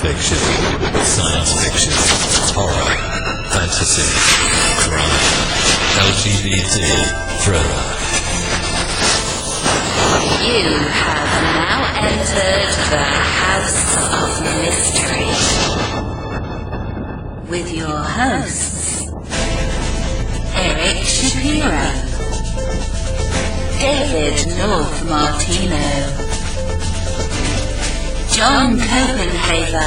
fiction, science fiction, horror, fantasy, crime, LGBT, thriller. You have now entered the House of Mystery with your hosts, Eric Shapiro, David North Martino, John Copenhaver,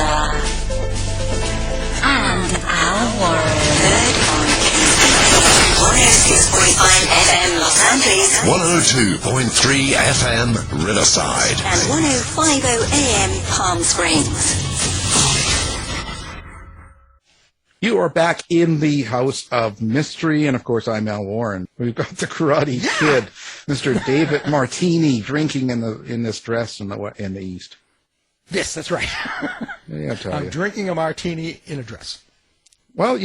and Al Warren. Heard on 106.5 FM Los Angeles, 102.3 FM Riverside, and 105.0 AM Palm Springs. You are back in the House of Mystery, and of course I'm Al Warren. We've got the Karate Kid, Mr. David Martini, drinking in this dress in the East. Yes, that's right. Yeah, I'm drinking a martini in a dress. Well,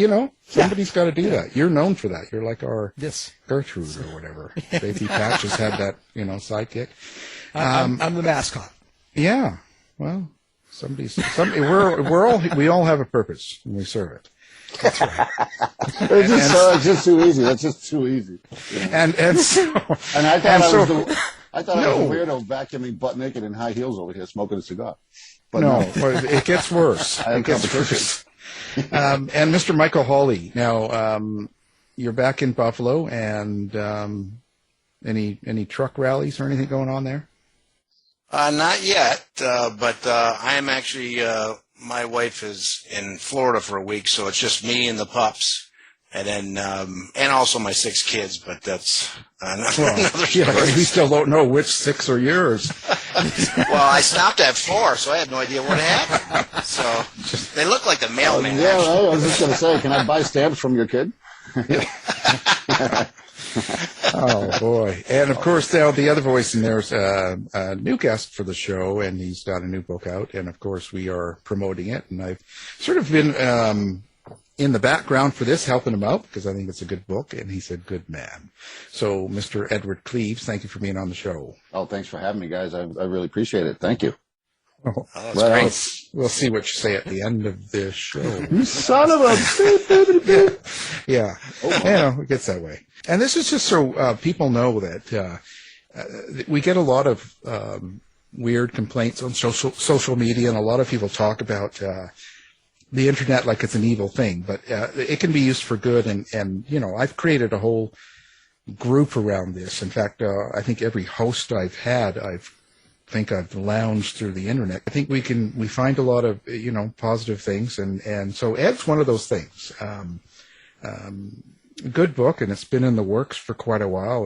somebody's got to do that. You're known for that. You're like our Gertrude or whatever. Baby Patch has had that, sidekick. I'm the mascot. Yeah. Well, we all have a purpose and we serve it. That's right. It's just too easy. That's just too easy. And I thought I was a weirdo vacuuming butt naked in high heels over here smoking a cigar. But no, it gets worse. I have competition. And Mr. Michael Hawley, now you're back in Buffalo, and any truck rallies or anything going on there? Not yet, but I am actually, my wife is in Florida for a week, so it's just me and the pups. And then, and also my 6 kids, but that's another story. Yeah, we still don't know which 6 are yours. Well, I stopped at 4, so I had no idea what happened. So they look like the mailman. Yeah, I was just going to say, can I buy stamps from your kid? Oh, boy. And, of course, now the other voice in there is a new guest for the show, and he's got a new book out. And, of course, we are promoting it. And I've sort of been in the background for this, helping him out, because I think it's a good book, and he's a good man. So, Mr. Edward Cleaves, thank you for being on the show. Oh, thanks for having me, guys. I really appreciate it. Thank you. Oh, that's great. We'll see what you say at the end of this show. You son of a... Yeah. Oh, it gets that way. And this is just so people know that we get a lot of weird complaints on social media, and a lot of people talk about the internet like it's an evil thing, but it can be used for good. And I've created a whole group around this. In fact, I think every host I've had, I've lounged through the internet. I think we find a lot of, positive things. And so Ed's one of those things. Good book, and it's been in the works for quite a while.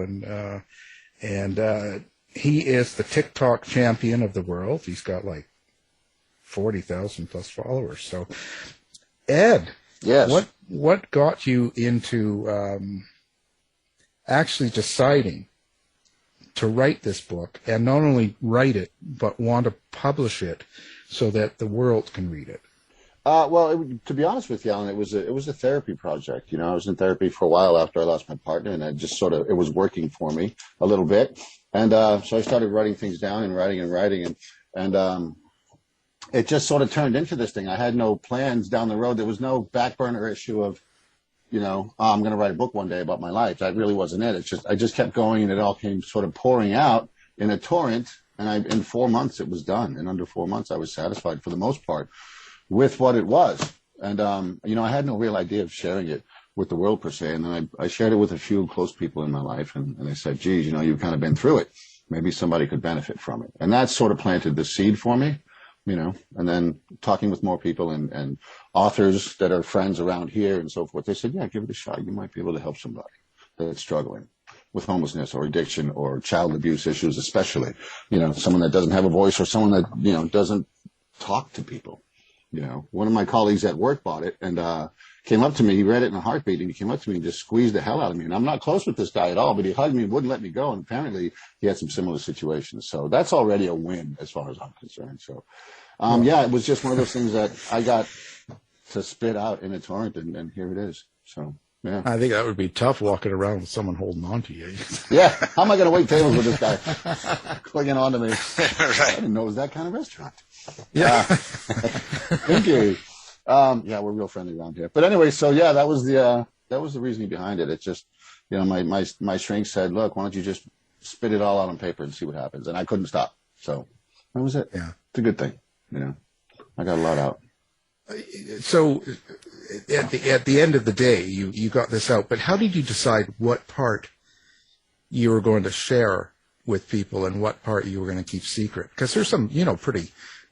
And he is the TikTok champion of the world. He's got like 40,000 plus followers. So, Ed, yes, what got you into actually deciding to write this book, and not only write it, but want to publish it so that the world can read it? Well, to be honest with you, Alan, it was a therapy project. I was in therapy for a while after I lost my partner, and it was working for me a little bit. And so I started writing things down and writing, and it just sort of turned into this thing. I had no plans down the road. There was no back burner issue of, I'm going to write a book one day about my life. That really wasn't it. I just kept going, and it all came sort of pouring out in a torrent. And in 4 months, it was done. In under 4 months, I was satisfied for the most part with what it was. And, I had no real idea of sharing it with the world per se. And then I shared it with a few close people in my life. And they said, geez, you've kind of been through it. Maybe somebody could benefit from it. And that sort of planted the seed for me. And then talking with more people and authors that are friends around here and so forth, they said, yeah, give it a shot. You might be able to help somebody that's struggling with homelessness or addiction or child abuse issues, especially, someone that doesn't have a voice or someone that, doesn't talk to people. One of my colleagues at work bought it and came up to me. He read it in a heartbeat, and he came up to me and just squeezed the hell out of me. And I'm not close with this guy at all, but he hugged me and wouldn't let me go. And apparently he had some similar situations. So that's already a win as far as I'm concerned. So, it was just one of those things that I got to spit out in a torrent, and here it is. So, yeah. I think that would be tough walking around with someone holding on to you. Yeah. How am I going to wait tables with this guy clinging on to me? Right. I didn't know it was that kind of restaurant. Yeah. Thank you. Yeah, we're real friendly around here. But anyway, so yeah, that was the reasoning behind it. It's just, you know, my shrink said, look, why don't you just spit it all out on paper and see what happens? And I couldn't stop. So that was it. Yeah. It's a good thing. You know, I got a lot out. So at the end of the day, you got this out, but how did you decide what part you were going to share with people and what part you were going to keep secret? Because there's some, you know, pretty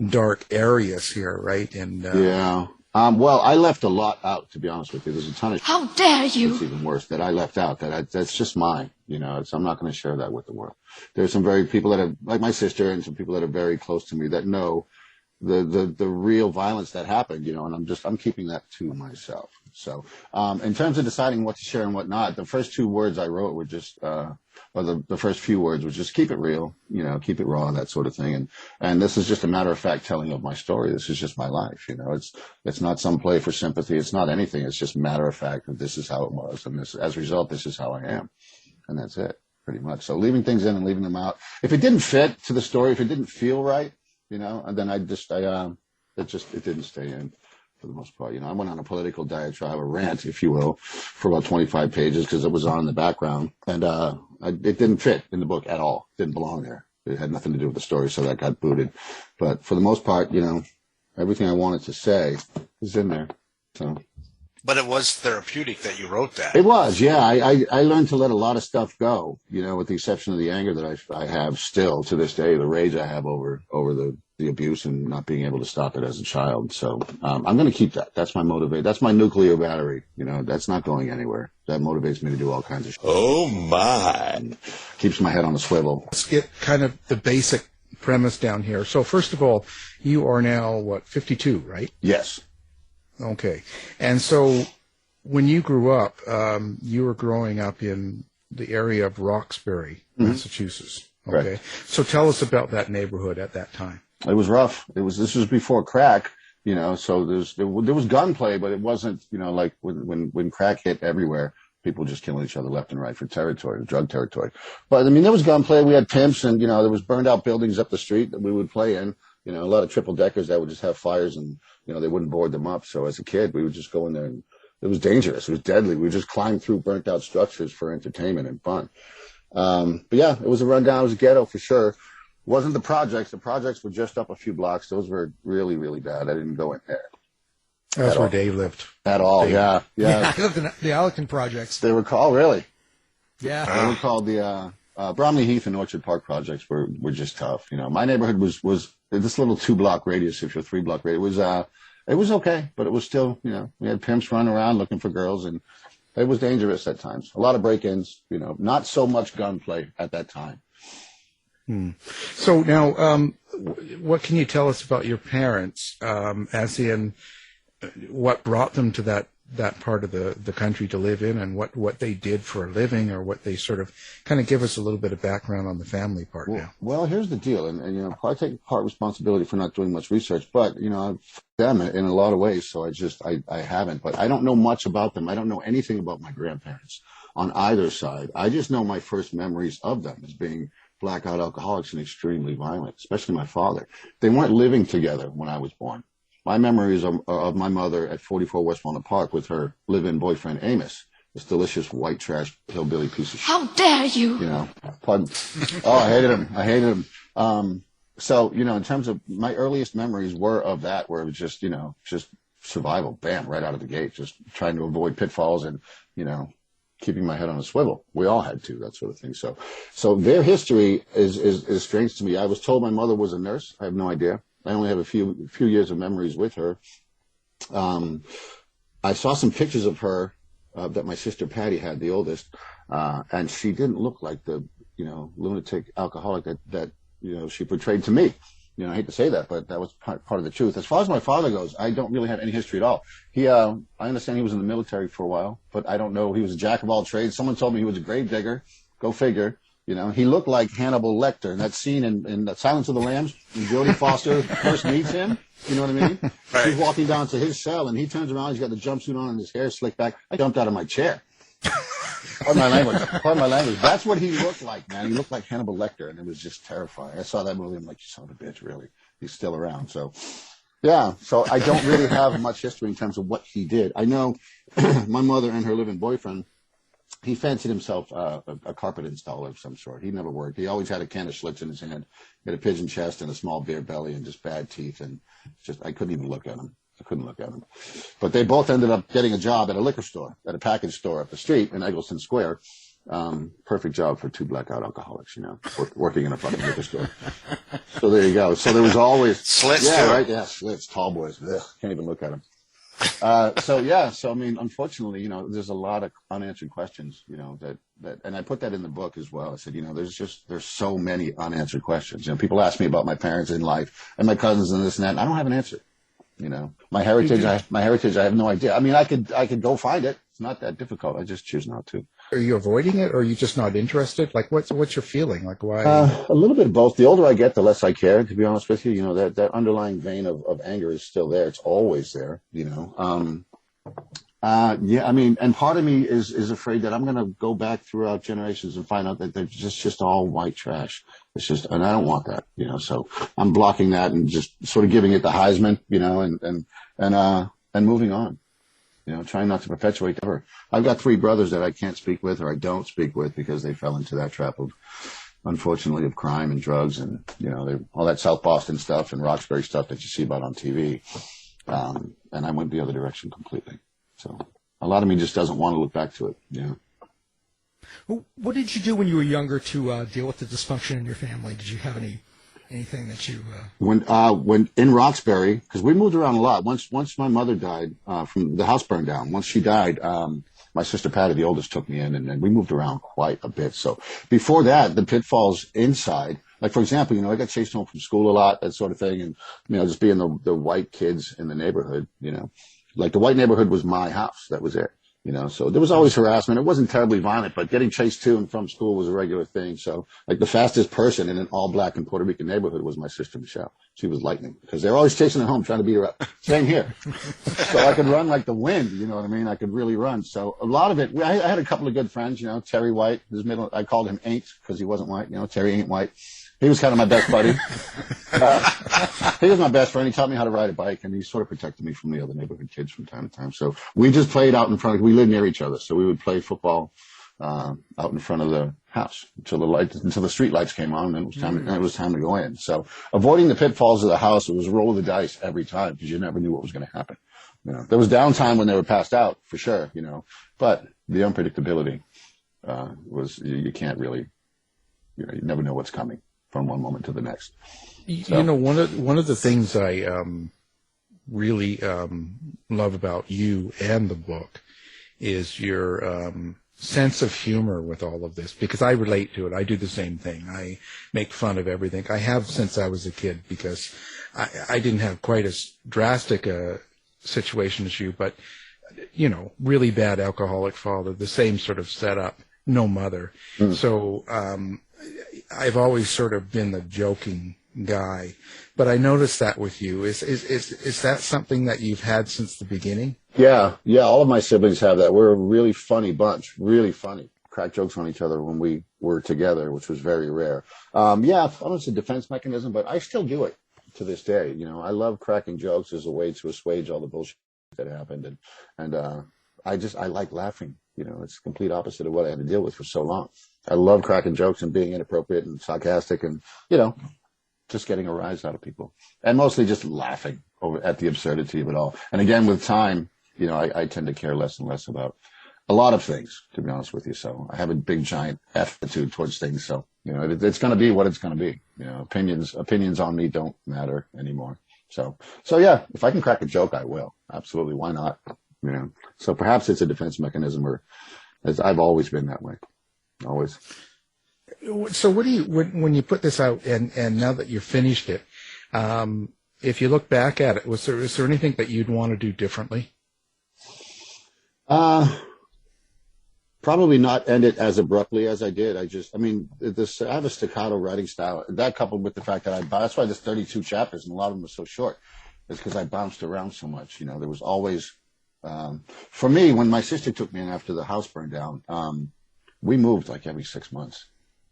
dark areas here, right? And yeah. Well, I left a lot out, to be honest with you. There's a ton of How dare you? It's even worse that I left out. That's just mine. You know, I'm not going to share that with the world. There's some very people that are like my sister and some people that are very close to me that know the real violence that happened, you know, and I'm keeping that to myself. So, in terms of deciding what to share and what not, the first two words I wrote were just, or the first few words was just keep it real, you know, keep it raw, that sort of thing. And this is just a matter of fact telling of my story. This is just my life, you know, it's not some play for sympathy. It's not anything. It's just matter of fact that this is how it was. And this, as a result, this is how I am. And that's it, pretty much. So leaving things in and leaving them out. If it didn't fit to the story, if it didn't feel right, you know, and then it didn't stay in for the most part. You know, I went on a political diatribe, a rant, if you will, for about 25 pages because it was on in the background. And it didn't fit in the book at all. It didn't belong there. It had nothing to do with the story, so that got booted. But for the most part, you know, everything I wanted to say is in there. So. But it was therapeutic that you wrote that. It was, yeah. I learned to let a lot of stuff go, you know, with the exception of the anger that I have still to this day, the rage I have over the abuse and not being able to stop it as a child. So I'm going to keep that. That's my motivate. That's my nuclear battery. You know, that's not going anywhere. That motivates me to do all kinds of shit. Oh, my. And keeps my head on a swivel. let's get kind of the basic premise down here. So first of all, you are now, 52, right? Yes. Okay. And so when you grew up, you were growing up in the area of Roxbury, Massachusetts. Okay. Correct. So tell us about that neighborhood at that time. It was rough. This was before crack, you know, so there was gunplay, but it wasn't, you know, like when crack hit everywhere, people just killing each other left and right for territory, drug territory. But I mean, there was gunplay. We had pimps and, you know, there was burned out buildings up the street that we would play in, you know, a lot of triple deckers that would just have fires and, you know, they wouldn't board them up. So as a kid, we would just go in there and it was dangerous. It was deadly. We would just climb through burnt out structures for entertainment and fun. But yeah, it was a rundown. It was a ghetto for sure. It wasn't the projects. The projects were just up a few blocks. Those were really, really bad. I didn't go in there. That's where Dave lived. At all, yeah. I lived in the Allerton projects. They were called, really? Yeah. They were called the Bromley Heath and Orchard Park projects were just tough. You know, my neighborhood was this little 2-block radius, if you're 3-block radius. It was okay, but it was still, you know, we had pimps running around looking for girls, and it was dangerous at times. A lot of break-ins, you know, not so much gunplay at that time. So now, what can you tell us about your parents, as in what brought them to that part of the country to live in, and what they did for a living, or what they sort of kind of give us a little bit of background on the family part now? Well, here's the deal, and you know, I take part responsibility for not doing much research, but you know, I've them in a lot of ways, so I haven't, but I don't know much about them. I don't know anything about my grandparents on either side. I just know my first memories of them as being blackout alcoholics and extremely violent, especially my father. They weren't living together when I was born. My memories are of my mother at 44 West Walnut Park with her live-in boyfriend, Amos, this delicious white trash hillbilly piece of shit. How dare you? You know, pardon. Oh, I hated him. So, you know, in terms of my earliest memories were of that, where it was just, you know, just survival, bam, right out of the gate, just trying to avoid pitfalls and, you know, keeping my head on a swivel. We all had to, that sort of thing. So their history is strange to me. I was told my mother was a nurse. I have no idea. I only have a few years of memories with her. I saw some pictures of her that my sister Patty had, the oldest, and she didn't look like the, you know, lunatic alcoholic that you know she portrayed to me. You know, I hate to say that, but that was part of the truth. As far as my father goes, I don't really have any history at all. I understand he was in the military for a while, but I don't know. He was a jack of all trades. Someone told me he was a grave digger. Go figure. You know, he looked like Hannibal Lecter in that scene in Silence of the Lambs when Jodie Foster first meets him. You know what I mean? Right. He's walking down to his cell, and he turns around. He's got the jumpsuit on and his hair slicked back. I jumped out of my chair. Pardon my language. That's what he looked like, man. He looked like Hannibal Lecter, and it was just terrifying. I saw that movie. I'm like, you son of a bitch, really? He's still around. So, Yeah, so I don't really have much history in terms of what he did. I know my mother and her living boyfriend, he fancied himself a carpet installer of some sort. He never worked. He always had a can of Schlitz in his hand. He had a pigeon chest and a small beer belly and just bad teeth. And just, I couldn't even look at him. I couldn't look at him. But they both ended up getting a job at a liquor store, at a package store up the street in Eggleston Square. Perfect job for two blackout alcoholics, working in a fucking liquor store. So there you go. So there was always Slits, yeah, too. right, yeah, slits, tall boys. Ugh, can't even look at them. So I mean, unfortunately, there's a lot of unanswered questions, that, and I put that in the book as well. I said, there's so many unanswered questions. People ask me about my parents in life and my cousins and this and that, and I don't have an answer. My heritage, I have no idea. I mean, I could go find it. It's not that difficult. I just choose not to. Are you avoiding it, or are you just not interested? Like, what's your feeling? Like, why? A little bit of both. The older I get, the less I care, to be honest with you. That underlying vein of anger is still there. It's always there, Yeah, I mean, and part of me is afraid that I'm going to go back throughout generations and find out that they're just all white trash. It's just, and I don't want that, so I'm blocking that and just sort of giving it the Heisman, and moving on. Trying not to perpetuate ever. I've got 3 brothers that I can't speak with or I don't speak with because they fell into that trap of, unfortunately, of crime and drugs and, all that South Boston stuff and Roxbury stuff that you see about on TV. And I went the other direction completely. So a lot of me just doesn't want to look back to it. Well, what did you do when you were younger to deal with the dysfunction in your family? Did you have anything that you when in Roxbury, because we moved around a lot. Once my mother died, from the house burned down. Once she died, my sister Patty, the oldest, took me in, and we moved around quite a bit. So before that, the pitfalls inside, like for example, I got chased home from school a lot, that sort of thing, and just being the white kids in the neighborhood, like the white neighborhood was my house. That was it. So there was always harassment. It wasn't terribly violent, but getting chased to and from school was a regular thing. So like the fastest person in an all black and Puerto Rican neighborhood was my sister Michelle. She was lightning because they're always chasing her home, trying to beat her up. Same here. So I could run like the wind. You know what I mean? I could really run. So a lot of it, I had a couple of good friends, Terry White, I called him Ain't because he wasn't white. Terry ain't white. He was kind of my best buddy. He was my best friend. He taught me how to ride a bike, and he sort of protected me from the other neighborhood kids from time to time. So we just played out in front. We lived near each other, so we would play football out in front of the house until the street lights came on, and it was time to go in. So avoiding the pitfalls of the house, it was a roll of the dice every time because you never knew what was going to happen. There was downtime when they were passed out for sure, but the unpredictability was you can't really, you never know what's coming from one moment to the next. So. One of the things I really love about you and the book is your sense of humor with all of this, because I relate to it. I do the same thing. I make fun of everything. I have since I was a kid, because I didn't have quite as drastic a situation as you, but really bad alcoholic father, the same sort of setup, no mother. So I've always sort of been the joking guy, but I noticed that with you. Is that something that you've had since the beginning? Yeah. All of my siblings have that. We're a really funny bunch, really funny. Crack jokes on each other when we were together, which was very rare. I don't know, it's a defense mechanism, but I still do it to this day. I love cracking jokes as a way to assuage all the bullshit that happened, and I like laughing. It's the complete opposite of what I had to deal with for so long. I love cracking jokes and being inappropriate and sarcastic and, just getting a rise out of people. And mostly just laughing at the absurdity of it all. And again, with time, I tend to care less and less about a lot of things, to be honest with you. So I have a big, giant attitude towards things. So, it's going to be what it's going to be. Opinions on me don't matter anymore. So yeah, if I can crack a joke, I will. Absolutely. Why not? So perhaps it's a defense mechanism, or as I've always been that way. Always. So what do you, when you put this out and now that you've finished it, if you look back at it, is there anything that you'd want to do differently? Probably not end it as abruptly as I did. I have a staccato writing style. That coupled with the fact that that's why there's 32 chapters and a lot of them are so short. It's because I bounced around so much. There was always, for me, when my sister took me in after the house burned down, we moved like every 6 months,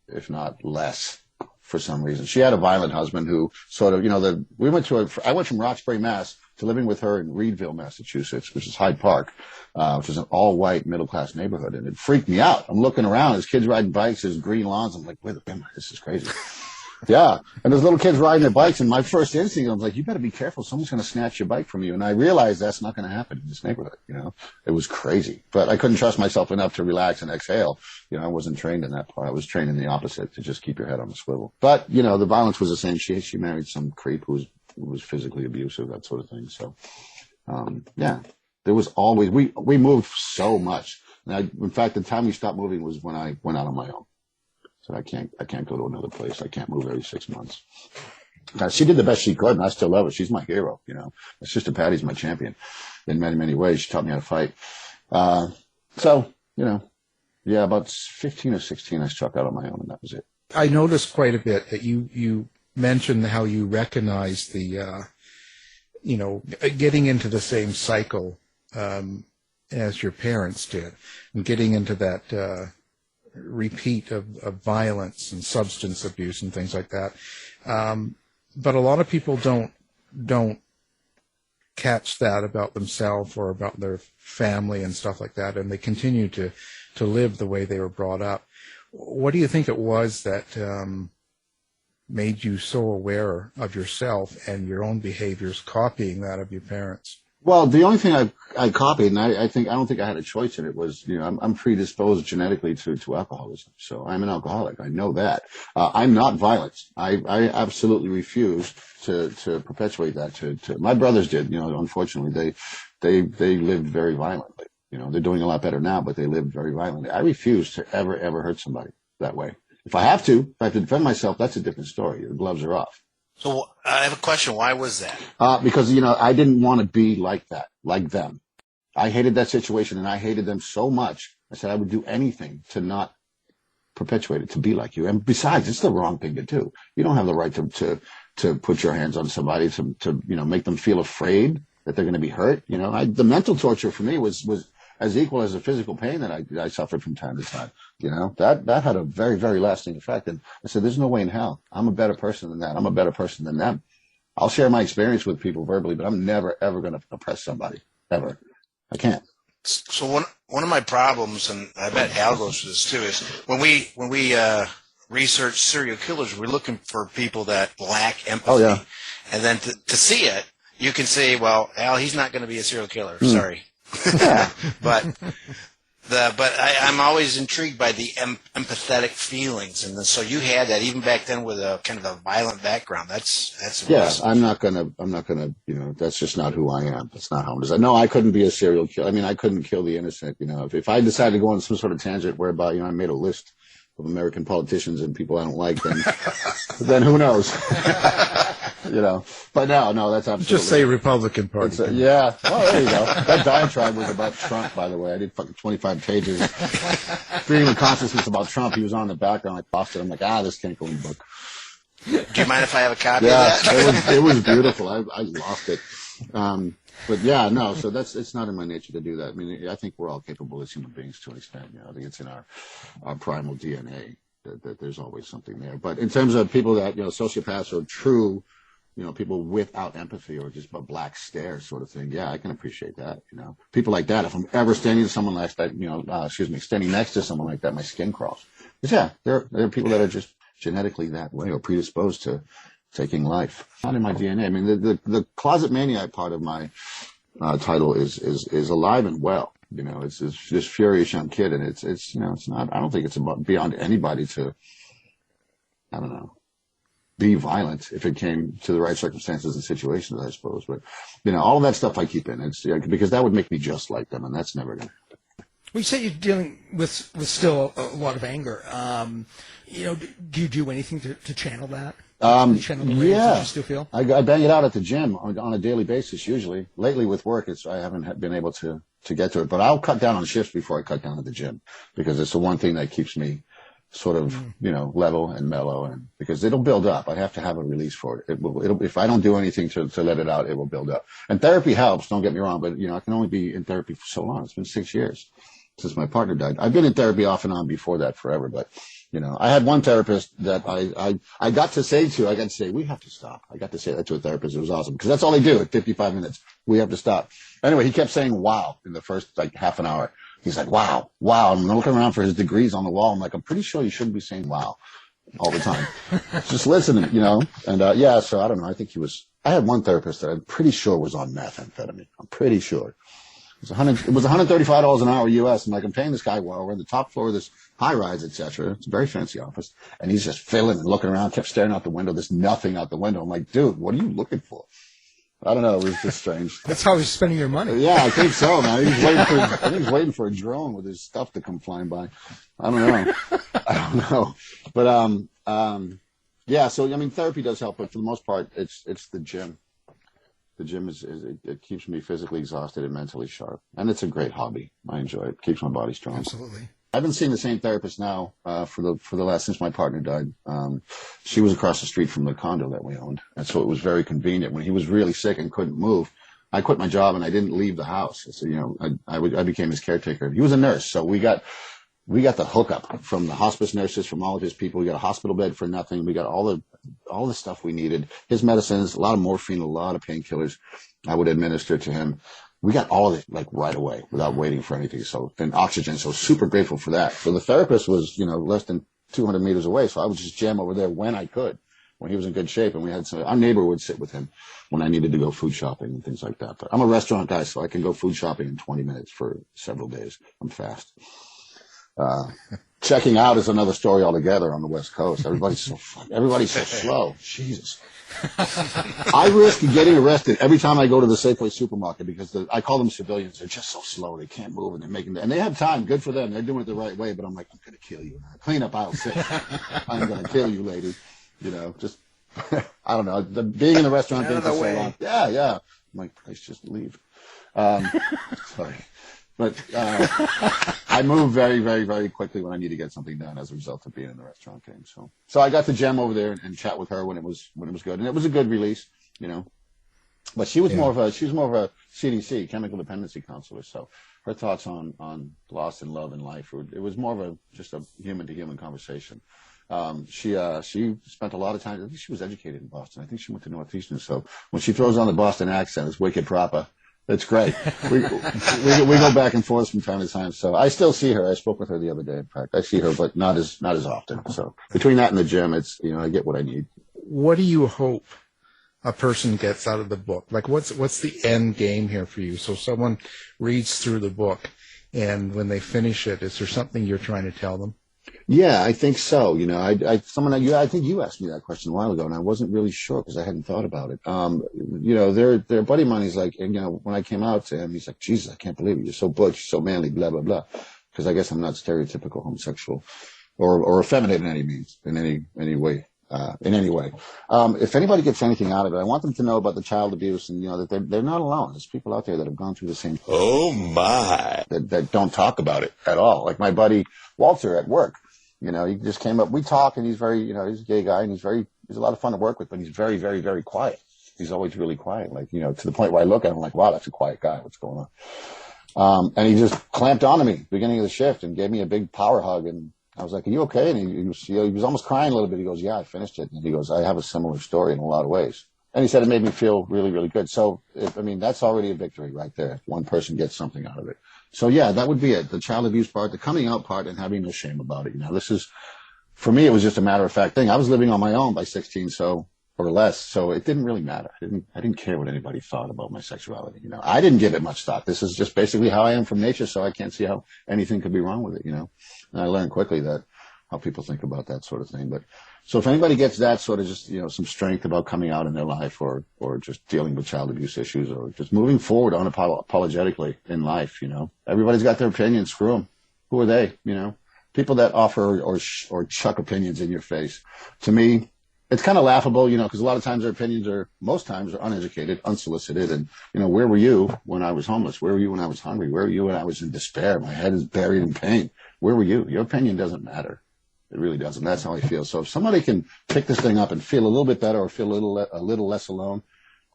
if not less, for some reason. She had a violent husband who sort of, I went from Roxbury, Mass to living with her in Reedville, Massachusetts, which is Hyde Park, which is an all-white middle-class neighborhood. And it freaked me out. I'm looking around, there's kids riding bikes, there's green lawns. I'm like, wait a minute, this is crazy. Yeah. And there's little kids riding their bikes. And my first instinct, I was like, you better be careful. Someone's going to snatch your bike from you. And I realized that's not going to happen in this neighborhood. It was crazy, but I couldn't trust myself enough to relax and exhale. I wasn't trained in that part. I was trained in the opposite, to just keep your head on the swivel. But, the violence was the same. She married some creep who was physically abusive, that sort of thing. So, there was always, we moved so much. And in fact, the time we stopped moving was when I went out on my own. So I can't go to another place. I can't move every 6 months. She did the best she could, and I still love her. She's my hero. My sister Patty's my champion in many, many ways. She taught me how to fight. About 15 or 16, I struck out on my own, and that was it. I noticed quite a bit that you mentioned how you recognize the, getting into the same cycle as your parents did, and getting into that repeat of violence and substance abuse and things like that. But a lot of people don't catch that about themselves or about their family and stuff like that, and they continue to live the way they were brought up. What do you think it was that made you so aware of yourself and your own behaviors, copying that of your parents? Well, the only thing I copied, and I don't think I had a choice in it, was, I'm predisposed genetically to alcoholism. So I'm an alcoholic. I know that. I'm not violent. I absolutely refuse to perpetuate that to my brothers did, unfortunately they lived very violently. They're doing a lot better now, but they lived very violently. I refuse to ever hurt somebody that way. If I have to defend myself, that's a different story. The gloves are off. So I have a question. Why was that? Because, I didn't want to be like that, like them. I hated that situation, and I hated them so much. I said I would do anything to not perpetuate it, to be like you. And besides, it's the wrong thing to do. You don't have the right to put your hands on somebody, to make them feel afraid that they're going to be hurt. The mental torture for me was as equal as the physical pain that I suffered from time to time. That had a very, very lasting effect. And I said, there's no way in hell. I'm a better person than that. I'm a better person than them. I'll share my experience with people verbally, but I'm never, ever going to oppress somebody. Ever. I can't. So one of my problems, and I bet Al goes through this too, is when we research serial killers, we're looking for people that lack empathy. Oh, yeah. And then to see it, you can say, well, Al, he's not going to be a serial killer. Sorry. But I'm always intrigued by the empathetic feelings, and so you had that even back then with a kind of a violent background. That's yes. I'm not gonna. That's just not who I am. That's not how I'm designed. No, I couldn't be a serial killer. I mean, I couldn't kill the innocent. If I decided to go on some sort of tangent whereby I made a list of American politicians and people I don't like, then who knows? But no, that's absolutely. Just say Republican Party. Yeah. Oh, there you go. That diatribe was about Trump, by the way. I did fucking 25 pages. Freedom of consciousness about Trump. He was on the background. I tossed it. I'm like, this can't go in the book. Do you mind if I have a copy of that? it was beautiful. I lost it. But yeah, no. So it's not in my nature to do that. I mean, I think we're all capable as human beings to an extent. I think it's in our primal DNA that there's always something there. But in terms of people that sociopaths or true. People without empathy or just a black stare sort of thing. Yeah, I can appreciate that. People like that. If I'm ever standing to someone like that, standing next to someone like that, my skin crawls. Because yeah, there are people that are just genetically that way or predisposed to taking life. Not in my DNA. I mean, the Closet Maniac part of my title is alive and well. It's this furious young kid, and it's not. I don't think it's beyond anybody to. I don't know. Be violent if it came to the right circumstances and situations, I suppose. But, all of that stuff I keep in. It's because that would make me just like them, and that's never going to happen. Well, you say you're dealing with still a lot of anger. Do you do anything to channel that? Channel the rage that you still feel? I bang it out at the gym on a daily basis, usually. Lately with work, I haven't been able to get to it. But I'll cut down on shifts before I cut down at the gym because it's the one thing that keeps me sort of, level and mellow, and because it'll build up. I have to have a release for it. It'll if I don't do anything to let it out, it will build up. And therapy helps, don't get me wrong, but I can only be in therapy for so long. It's been 6 years since my partner died. I've been in therapy off and on before that forever, but You know, I had one therapist that I got to say, we have to stop. I got to say that to a therapist. It was awesome because that's all they do at 55 minutes. We have to stop. Anyway, he kept saying wow in the first like half an hour. He's like, wow. I'm looking around for his degrees on the wall. I'm like, I'm pretty sure you shouldn't be saying wow all the time. Just listening, you know? And, so I don't know. I think I had one therapist that I'm pretty sure was on methamphetamine. I'm pretty sure. It was $135 an hour US. I'm like, I'm paying this guy well. We're in the top floor of this high rise, etc. It's a very fancy office. And he's just filling and looking around, kept staring out the window. There's nothing out the window. I'm like, dude, what are you looking for? I don't know. It was just strange. That's how he's spending your money. Yeah, I think so, man. I think he's waiting for a drone with his stuff to come flying by. I don't know. But, so, I mean, therapy does help, but for the most part, it's the gym. The gym it keeps me physically exhausted and mentally sharp. And it's a great hobby. I enjoy it. It keeps my body strong. Absolutely. I've been seeing the same therapist now for the last since my partner died. She was across the street from the condo that we owned, and so it was very convenient. When he was really sick and couldn't move, I quit my job and I didn't leave the house. So I became his caretaker. He was a nurse, so we got the hookup from the hospice nurses, from all of his people. We got a hospital bed for nothing. We got all the stuff we needed. His medicines, a lot of morphine, a lot of painkillers I would administer to him. We got all of it like right away without waiting for anything. So, and oxygen. So super grateful for that. So the therapist was, less than 200 meters away. So I would just jam over there when I could, when he was in good shape. And we had our neighbor would sit with him when I needed to go food shopping and things like that. But I'm a restaurant guy, so I can go food shopping in 20 minutes for several days. I'm fast. Checking out is another story altogether on the West Coast. Everybody's so slow. Jesus. I risk getting arrested every time I go to the Safeway supermarket because I call them civilians. They're just so slow. They can't move and they have time. Good for them. They're doing it the right way. But I'm like, I'm going to kill you. Clean up aisle 6. I'm going to kill you, lady. Just, I don't know. Being in the restaurant thing for so long. Yeah. I'm like, please just leave. Sorry. But I move very, very, very quickly when I need to get something done as a result of being in the restaurant game. So I got to jam over there and chat with her when it was good, and it was a good release, But she was more of a CDC, chemical dependency counselor. So her thoughts on loss and love and life, it was more of just a human to human conversation. She spent a lot of time. I think she was educated in Boston. I think she went to Northeastern. So when she throws on the Boston accent, it's wicked proper. It's great. We go back and forth from time to time. So I still see her. I spoke with her the other day. In fact, I see her, but not as often. So between that and the gym, it's I get what I need. What do you hope a person gets out of the book? Like, what's the end game here for you? So someone reads through the book, and when they finish it, is there something you're trying to tell them? Yeah, I think so. I think you asked me that question a while ago, and I wasn't really sure because I hadn't thought about it. Their buddy of mine, he's like, when I came out to him, he's like, Jesus, I can't believe it. You're so butch, so manly, blah, blah, blah. Because I guess I'm not stereotypical homosexual or effeminate in any means, in any way. If anybody gets anything out of it, I want them to know about the child abuse and, that they're not alone. There's people out there that have gone through the same. Oh my. That don't talk about it at all. Like my buddy Walter at work. He just came up. We talk, and he's very, he's a gay guy, and he's a lot of fun to work with, but he's very, very, very quiet. He's always really quiet, like, to the point where I look at him like, wow, that's a quiet guy. What's going on? And he just clamped onto me beginning of the shift and gave me a big power hug. And I was like, are you okay? And he was almost crying a little bit. He goes, yeah, I finished it. And he goes, I have a similar story in a lot of ways. And he said it made me feel really, really good. So, that's already a victory right there. One person gets something out of it. So, yeah, that would be it. The child abuse part, the coming out part, and having no shame about it. This is, for me, it was just a matter of fact thing. I was living on my own by 16, or less. So it didn't really matter. I didn't care what anybody thought about my sexuality. I didn't give it much thought. This is just basically how I am from nature. So I can't see how anything could be wrong with it, And I learned quickly that how people think about that sort of thing. But so if anybody gets that sort of just, some strength about coming out in their life or just dealing with child abuse issues or just moving forward unapologetically in life, everybody's got their opinions. Screw them. Who are they? People that offer or chuck opinions in your face. To me, it's kind of laughable, because a lot of times most times are uneducated, unsolicited. And, where were you when I was homeless? Where were you when I was hungry? Where were you when I was in despair? My head is buried in pain. Where were you? Your opinion doesn't matter. It really doesn't. That's how I feel. So if somebody can pick this thing up and feel a little bit better or feel a little less alone,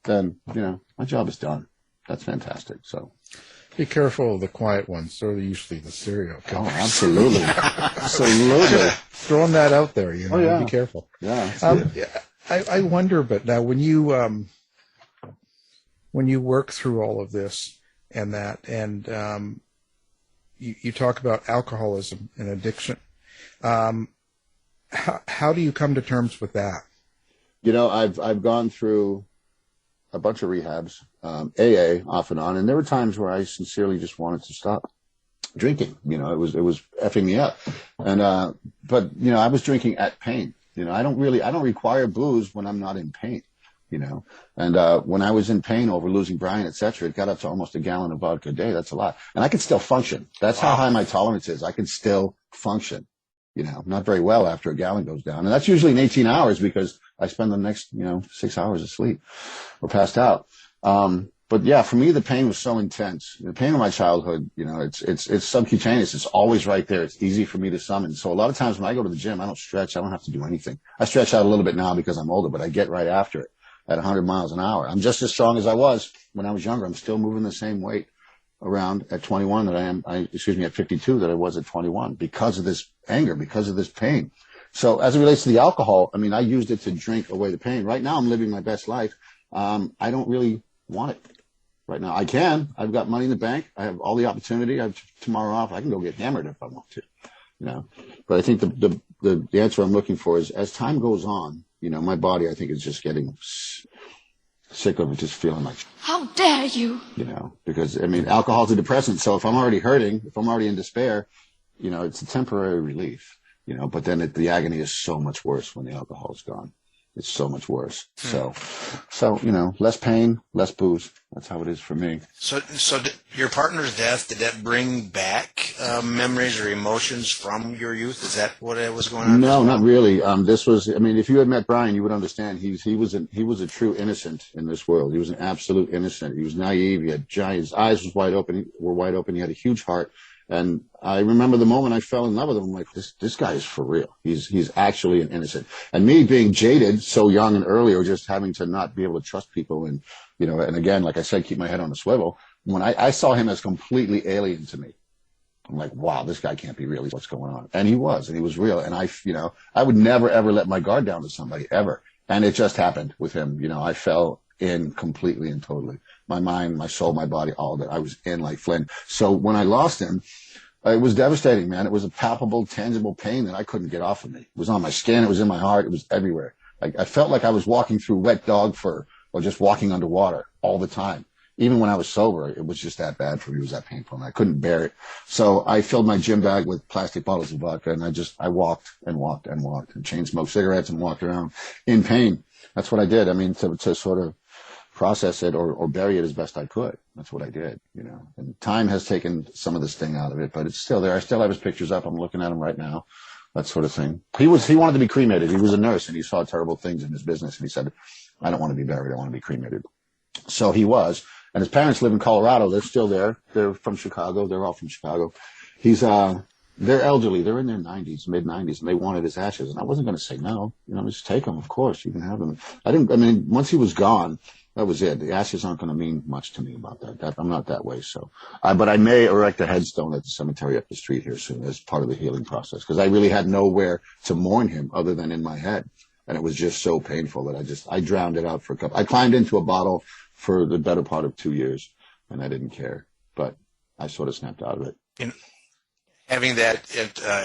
then, my job is done. That's fantastic. So Be careful of the quiet ones. They're usually the serial Oh, killers. absolutely. Absolutely. Throwing that out there, you know. Oh, yeah. Be careful. Yeah. I wonder, but now when you work through all of this and that, and you talk about alcoholism and addiction, how do you come to terms with that? You know, I've gone through a bunch of rehabs, AA off and on, and there were times where I sincerely just wanted to stop drinking. You know, it was effing me up, and but you know, I was drinking at pain. You know, I don't require booze when I'm not in pain. You know, and when I was in pain over losing Brian, etc., it got up to almost a gallon of vodka a day. That's a lot, and I could still function. That's how high my tolerance is. I can still function. You know, not very well after a gallon goes down, and that's usually in 18 hours because I spend the next 6 hours asleep or passed out. But yeah, for me, the pain was so intense. The pain of my childhood, you know, it's subcutaneous. It's always right there. It's easy for me to summon. So a lot of times when I go to the gym, I don't stretch. I don't have to do anything. I stretch out a little bit now because I'm older, but I get right after it at 100 miles an hour. I'm just as strong as I was when I was younger. I'm still moving the same weight around at 21 that at 52 that I was at 21 because of this anger, because of this pain. So as it relates to the alcohol, I mean, I used it to drink away the pain. Right now I'm living my best life. I don't really want it right now. I can. I've got money in the bank. I have all the opportunity. I have tomorrow off. I can go get hammered if I want to, you know. But I think the answer I'm looking for is as time goes on, you know, my body, I think, is just getting sick of it, just feeling like, how dare you? You know, because, I mean, alcohol's a depressant. So if I'm already hurting, if I'm already in despair, you know, it's a temporary relief, you know, but then the agony is so much worse when the alcohol's gone. It's so much worse. So, you know, less pain, less booze. That's how it is for me. So your partner's death, did that bring back memories or emotions from your youth? Is that what was going on? No, not really. This was, I mean, if you had met Brian, you would understand. He was a true innocent in this world. He was an absolute innocent. He was naive. He had his eyes were wide open. He had a huge heart. And I remember the moment I fell in love with him. I'm like, this guy is for real. He's actually an innocent. And me being jaded so young and early, or just having to not be able to trust people, and you know, and again, like I said, keep my head on the swivel. When I saw him as completely alien to me, I'm like, wow, this guy can't be real. What's going on? And he was real. And I would never ever let my guard down to somebody ever. And it just happened with him. You know, I fell in completely and totally. My mind, my soul, my body, all of it. I was in like Flynn. So when I lost him, it was devastating, man. It was a palpable, tangible pain that I couldn't get off of me. It was on my skin. It was in my heart. It was everywhere. I felt like I was walking through wet dog fur or just walking underwater all the time. Even when I was sober, it was just that bad for me. It was that painful, and I couldn't bear it. So I filled my gym bag with plastic bottles of vodka, and I walked and walked and walked and chain smoked cigarettes and walked around in pain. That's what I did. I mean, to sort of process it or bury it as best I could. That's what I did, you know. And time has taken some of the sting out of it, but it's still there. I still have his pictures up. I'm looking at him right now, that sort of thing. He wanted to be cremated. He was a nurse, and he saw terrible things in his business, and he said, I don't want to be buried. I want to be cremated. So he was. And his parents live in Colorado. They're still there. They're from Chicago. They're all from Chicago. They're elderly. They're in their 90s, mid-90s, and they wanted his ashes. And I wasn't going to say no. You know, just take them, of course. You can have them. Once he was gone, that was it. The ashes aren't going to mean much to me about that. I'm not that way. So, but I may erect a headstone at the cemetery up the street here soon as part of the healing process, because I really had nowhere to mourn him other than in my head. And it was just so painful that I drowned it out for a couple. I climbed into a bottle for the better part of 2 years, and I didn't care. But I sort of snapped out of it. Having that,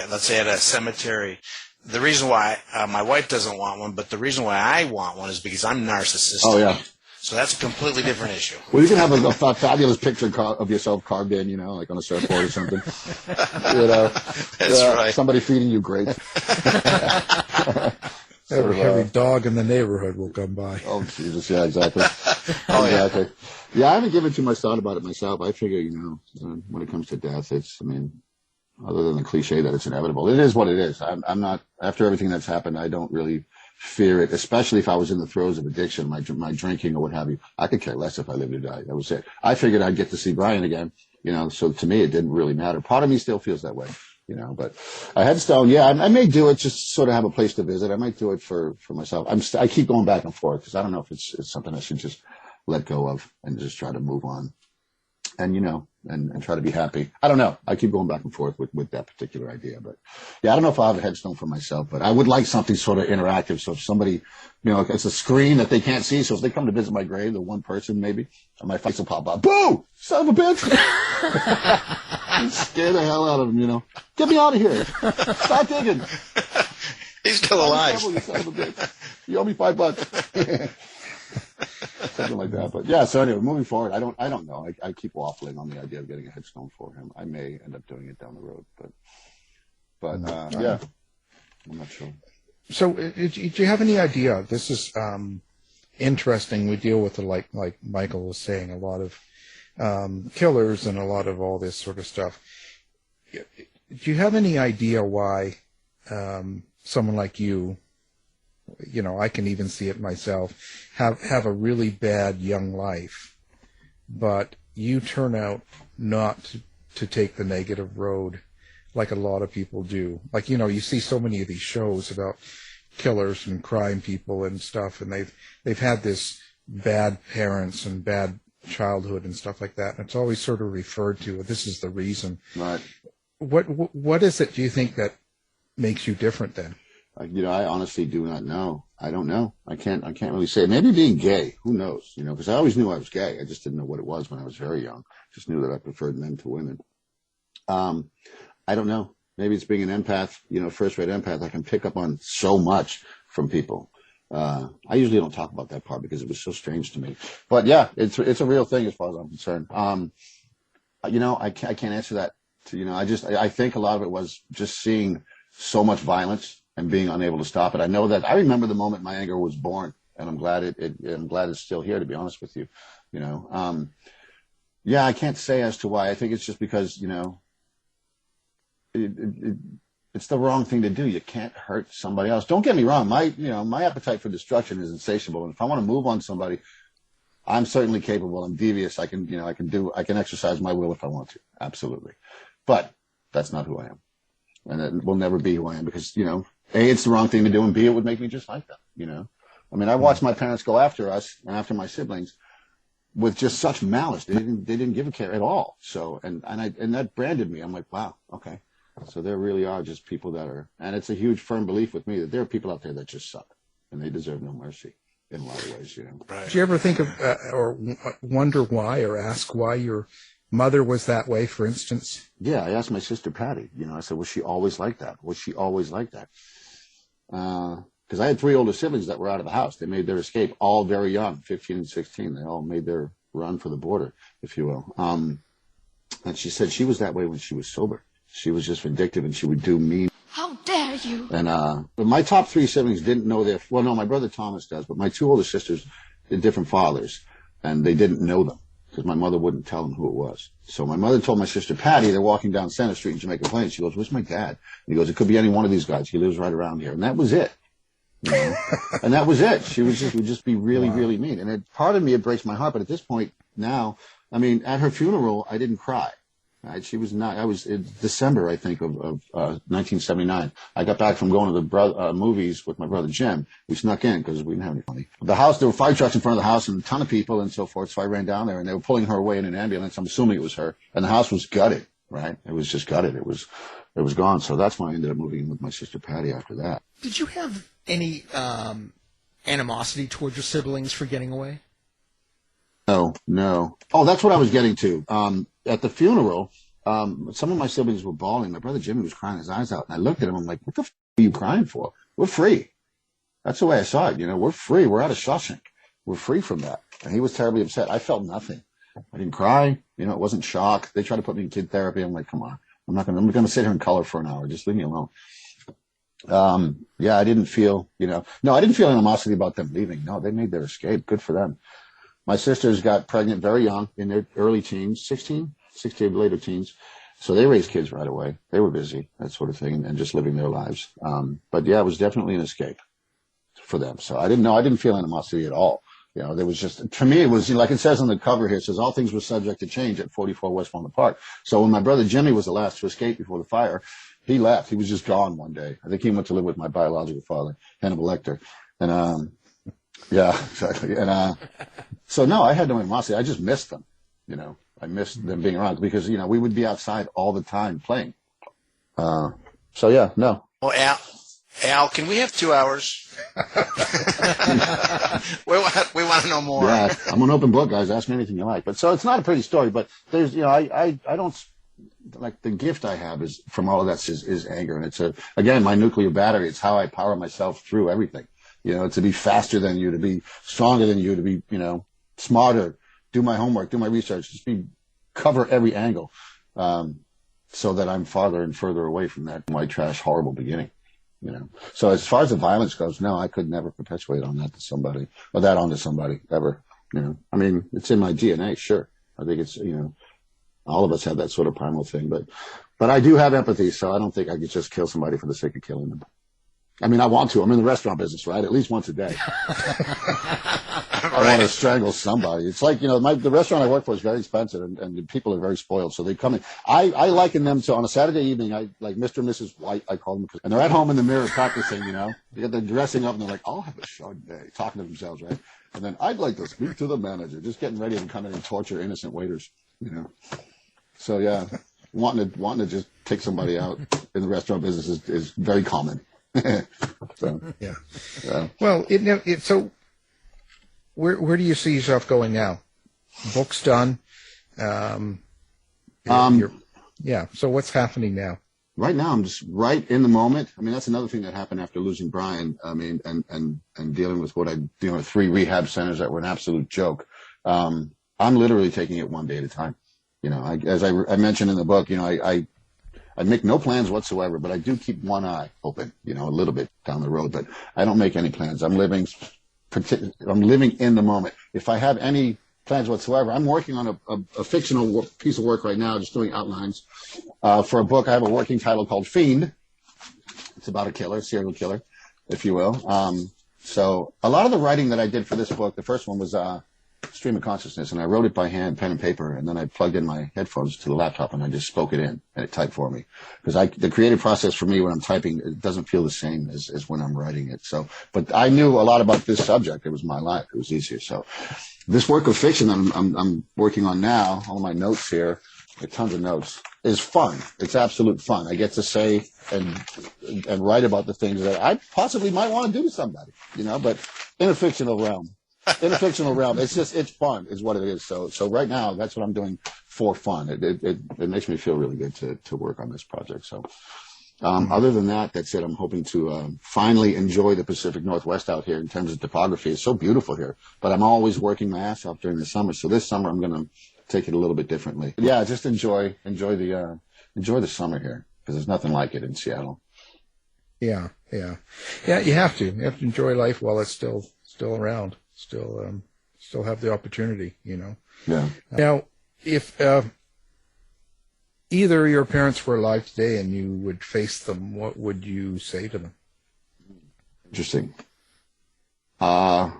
let's say at a cemetery, the reason why my wife doesn't want one, but the reason why I want one is because I'm narcissistic. Oh, yeah. So that's a completely different issue. Well, you can have a fabulous picture of yourself carved in, you know, like on a surfboard or something. You know, that's right. Somebody feeding you grapes. Every dog in the neighborhood will come by. Oh, Jesus. Yeah, exactly. Exactly. Yeah, I haven't given too much thought about it myself. I figure, you know, when it comes to death, other than the cliche that it's inevitable, it is what it is. I'm not, after everything that's happened, I don't really fear it, especially if I was in the throes of addiction, my drinking or what have you. I could care less if I lived or died. That was it. I figured I'd get to see Brian again, you know, so to me, it didn't really matter. Part of me still feels that way, you know, but a headstone, yeah, I may do it just sort of have a place to visit. I might do it for myself. I keep going back and forth because I don't know if it's something I should just let go of and just try to move on. And, you know, and try to be happy. I don't know. I keep going back and forth with that particular idea, but yeah, I don't know if I'll have a headstone for myself, but I would like something sort of interactive. So if somebody, it's a screen that they can't see. So if they come to visit my grave, the one person maybe, my face will pop up. Boo! Son of a bitch! Scare the hell out of them, Get me out of here. Stop digging. He's still alive. You son of a bitch. You owe me $5. Something like that. But yeah, so anyway, moving forward, I don't know. I keep waffling on the idea of getting a headstone for him. I may end up doing it down the road, but yeah, I'm not sure. So, do you have any idea? This is interesting. We deal with like Michael was saying, a lot of killers and a lot of all this sort of stuff. Do you have any idea why someone like you, I can even see it myself, have a really bad young life, but you turn out not to take the negative road like a lot of people do. Like, you see so many of these shows about killers and crime people and stuff, and they've had this bad parents and bad childhood and stuff like that, and it's always sort of referred to, this is the reason. Right. What is it, do you think, that makes you different then? I honestly do not know. I don't know. I can't really say. Maybe being gay. Who knows? Because I always knew I was gay. I just didn't know what it was when I was very young. Just knew that I preferred men to women. I don't know. Maybe it's being an empath, first-rate empath. I can pick up on so much from people. I usually don't talk about that part because it was so strange to me. But yeah, it's a real thing as far as I'm concerned. I can't answer that. I think a lot of it was just seeing so much violence and being unable to stop it. I remember the moment my anger was born, and I'm glad it's still here, to be honest with you. Yeah, I can't say as to why. I think it's just because, it's the wrong thing to do. You can't hurt somebody else. Don't get me wrong. My appetite for destruction is insatiable. And if I want to move on somebody, I'm certainly capable. I'm devious. I can exercise my will if I want to. Absolutely. But that's not who I am. And it will never be who I am because, A, it's the wrong thing to do, and B, it would make me just like them, I watched my parents go after us and after my siblings with just such malice. They didn't give a care at all. So, and that branded me. I'm like, wow, okay. So there really are just people that are, and it's a huge firm belief with me that there are people out there that just suck, and they deserve no mercy in a lot of ways, Right. Did you ever think of, or wonder why, or ask why your mother was that way, for instance? Yeah, I asked my sister Patty. I said, was she always like that? Was she always like that? Because I had 3 older siblings that were out of the house. They made their escape all very young, 15 and 16. They all made their run for the border, if you will. And she said she was that way when she was sober. She was just vindictive, and she would do mean. How dare you? And but my top 3 siblings didn't know my brother Thomas does, but my 2 older sisters had different fathers, and they didn't know them because my mother wouldn't tell them who it was. So my mother told my sister Patty, they're walking down Center Street in Jamaica Plains. She goes, "Where's my dad?" And he goes, "It could be any one of these guys. He lives right around here." And that was it. And that was it. She would just be really, really mean. And part of me, it breaks my heart. But at this point now, at her funeral, I didn't cry. Right? She was not. I was in December, I think, of 1979. I got back from going to the movies with my brother Jim. We snuck in because we didn't have any money. The house, there were fire trucks in front of the house and a ton of people and so forth. So I ran down there, and they were pulling her away in an ambulance. I'm assuming it was her. And the house was gutted. Right? It was just gutted. It was gone. So that's when I ended up moving in with my sister Patty after that. Did you have any animosity towards your siblings for getting away? No. Oh, that's what I was getting to. At the funeral, some of my siblings were bawling. My brother Jimmy was crying his eyes out. And I looked at him. I'm like, what the f*** are you crying for? We're free. That's the way I saw it. We're free. We're out of Shawshank. We're free from that. And he was terribly upset. I felt nothing. I didn't cry. It wasn't shock. They tried to put me in kid therapy. I'm like, come on. I'm going to sit here and color for an hour. Just leave me alone. Yeah, I didn't feel, no, I didn't feel animosity about them leaving. No, they made their escape. Good for them. My sisters got pregnant very young, in their early teens, 16, later teens. So they raised kids right away. They were busy, that sort of thing, and just living their lives. But yeah, it was definitely an escape for them. So I didn't feel animosity at all. There was just, to me, it was, like it says on the cover here, it says all things were subject to change at 44 West Walnut Park. So when my brother Jimmy was the last to escape before the fire, he left. He was just gone one day. I think he went to live with my biological father, Hannibal Lecter. And, yeah, exactly. And, so no, I had no animosity. I just missed them, I miss them being around because, we would be outside all the time playing. So yeah, no. Well, Al, can we have 2 hours? we want to know more. Yeah, I'm an open book, guys. Ask me anything you like. But so it's not a pretty story, but there's, I don't, like, the gift I have is from all of that is anger. And it's again, my nuclear battery. It's how I power myself through everything, to be faster than you, to be stronger than you, to be, smarter, do my homework, do my research, just cover every angle. So that I'm farther and further away from that white trash, horrible beginning, So as far as the violence goes, no, I could never perpetuate on that to somebody or that onto somebody ever, I mean, it's in my DNA, sure. I think it's, all of us have that sort of primal thing, but I do have empathy, so I don't think I could just kill somebody for the sake of killing them. I mean, I want to. I'm in the restaurant business, right? At least once a day. I want to strangle somebody. It's like, the restaurant I work for is very expensive, and the people are very spoiled. So they come in. I liken them to, on a Saturday evening, I like Mr. and Mrs. White, I call them, and they're at home in the mirror practicing, They're dressing up, and they're like, I'll have a Chardonnay, talking to themselves, right? And then I'd like to speak to the manager, just getting ready to come in and torture innocent waiters, So, yeah, wanting to just take somebody out in the restaurant business is very common. So, yeah. Well, so where do you see yourself going now? Book's done. So what's happening now? Right now, I'm just right in the moment. I mean, that's another thing that happened after losing Brian. I mean, and dealing with what I deal with 3 rehab centers that were an absolute joke. I'm literally taking it one day at a time. As I mentioned in the book, I make no plans whatsoever, but I do keep one eye open, a little bit down the road, but I don't make any plans. I'm living in the moment. If I have any plans whatsoever, I'm working on a fictional piece of work right now, just doing outlines, for a book. I have a working title called Fiend. It's about a serial killer, if you will. So a lot of the writing that I did for this book, the first one was, Stream of Consciousness, and I wrote it by hand, pen and paper, and then I plugged in my headphones to the laptop and I just spoke it in and it typed for me. Because the creative process for me when I'm typing, it doesn't feel the same as when I'm writing it. So, but I knew a lot about this subject. It was my life. It was easier. So this work of fiction that I'm working on now, all my notes here, tons of notes, is fun. It's absolute fun. I get to say and write about the things that I possibly might want to do to somebody, but in a fictional realm. It's fun is what it is. So right now, that's what I'm doing for fun. It makes me feel really good to work on this project. So, other than that, that's it. I'm hoping to, finally enjoy the Pacific Northwest out here in terms of topography. It's so beautiful here, but I'm always working my ass off during the summer. So this summer, I'm going to take it a little bit differently. Yeah, just enjoy the summer here because there's nothing like it in Seattle. Yeah. You have to. You have to enjoy life while it's still around. Still have the opportunity, Yeah. Now, if either your parents were alive today and you would face them, what would you say to them? Interesting. I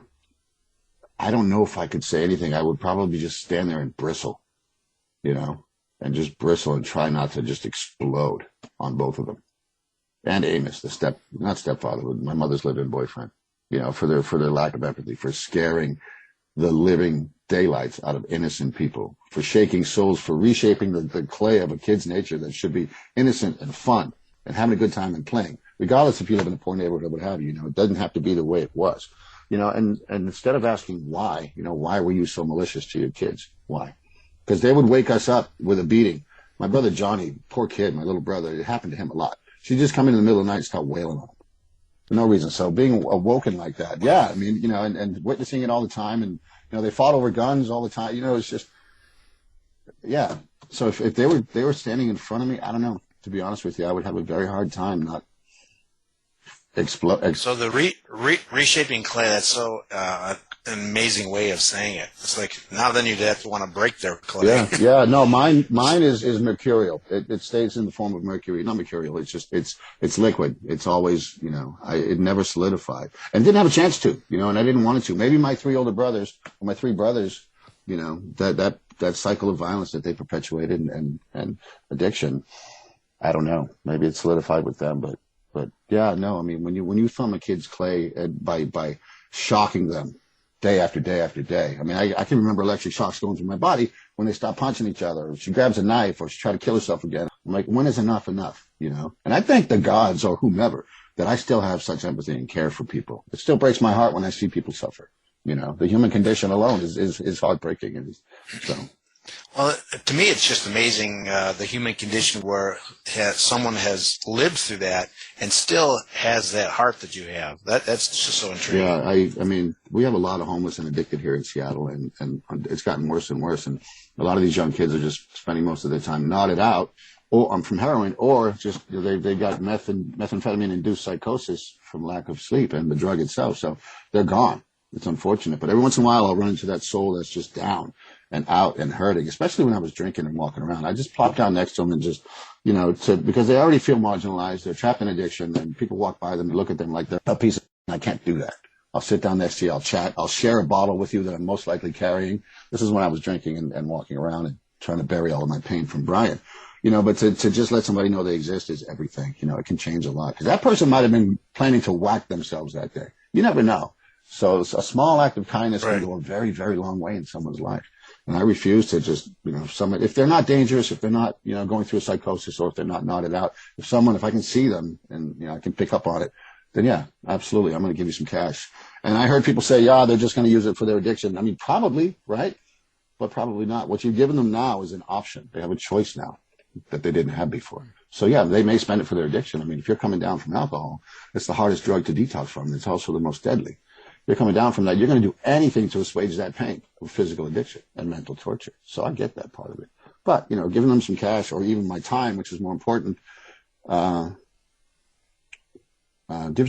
don't know if I could say anything. I would probably just stand there and bristle, and just bristle and try not to just explode on both of them. And Amos, not stepfather, but my mother's lived-in boyfriend. For their lack of empathy, for scaring the living daylights out of innocent people, for shaking souls, for reshaping the clay of a kid's nature that should be innocent and fun and having a good time and playing, regardless if you live in a poor neighborhood or what have you. It doesn't have to be the way it was. And instead of asking why, why were you so malicious to your kids? Why? Because they would wake us up with a beating. My brother Johnny, poor kid, my little brother, it happened to him a lot. She'd just come in the middle of the night and start wailing on him. For no reason. So being awoken like that, yeah, I mean, and witnessing it all the time, and they fought over guns all the time. It's just, yeah. So if they were standing in front of me, I don't know. To be honest with you, I would have a very hard time not explode. So the reshaping clay, that's so an amazing way of saying it. It's like now then you'd have to want to break their clay. Yeah. No, mine is mercurial. It stays in the form of mercury. Not mercurial. It's just it's liquid. It's always it never solidified and didn't have a chance to and I didn't want it to. Maybe my 3 older brothers, or my 3 brothers, that cycle of violence that they perpetuated and addiction. I don't know. Maybe it's solidified with them, but yeah, no. I mean, when you thumb a kid's clay by shocking them day after day after day. I mean, I can remember electric shocks going through my body when they stop punching each other, or she grabs a knife, or she tries to kill herself again. I'm like, when is enough enough, you know? And I thank the gods or whomever that I still have such empathy and care for people. It still breaks my heart when I see people suffer. You know, the human condition alone is heartbreaking. And so. Well, to me, it's just amazing, the human condition where someone has lived through that and still has that heart that you have. That's just so intriguing. Yeah, I mean, we have a lot of homeless and addicted here in Seattle, and it's gotten worse and worse. And a lot of these young kids are just spending most of their time knotted out, or from heroin, or just they got methamphetamine-induced psychosis from lack of sleep and the drug itself. So they're gone. It's unfortunate, but every once in a while I'll run into that soul that's just down and out and hurting, especially when I was drinking and walking around. I just plop down next to them and just, you know, because they already feel marginalized. They're trapped in addiction, and people walk by them and look at them like they're a piece of, I can't do that. I'll sit down next to you. I'll chat. I'll share a bottle with you that I'm most likely carrying. This is when I was drinking and walking around and trying to bury all of my pain from Brian. You know, but to just let somebody know they exist is everything. You know, it can change a lot, because that person might have been planning to whack themselves that day. You never know. So a small act of kindness can go a very, very long way in someone's life. And I refuse to just, you know, if they're not dangerous, if they're not, you know, going through a psychosis, or if they're not knotted out, if I can see them and, you know, I can pick up on it, then yeah, absolutely, I'm going to give you some cash. And I heard people say, yeah, they're just going to use it for their addiction. I mean, probably, right? But probably not. What you've given them now is an option. They have a choice now that they didn't have before. So yeah, they may spend it for their addiction. I mean, if you're coming down from alcohol, it's the hardest drug to detox from. It's also the most deadly. You're coming down from that, you're going to do anything to assuage that pain of physical addiction and mental torture. So I get that part of it. But, you know, giving them some cash, or even my time, which is more important, gives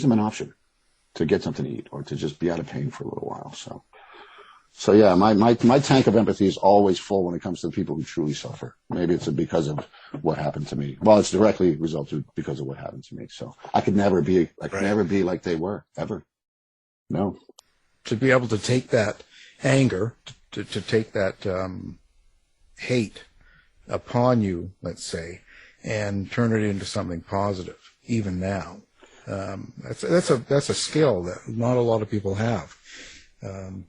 them an option to get something to eat, or to just be out of pain for a little while. So yeah, my tank of empathy is always full when it comes to the people who truly suffer. Maybe it's because of what happened to me. Well, it's directly resulted because of what happened to me. So I could never be like they were, ever. No. To be able to take that anger, to take that hate upon you, let's say, and turn it into something positive, even now. That's a skill that not a lot of people have. And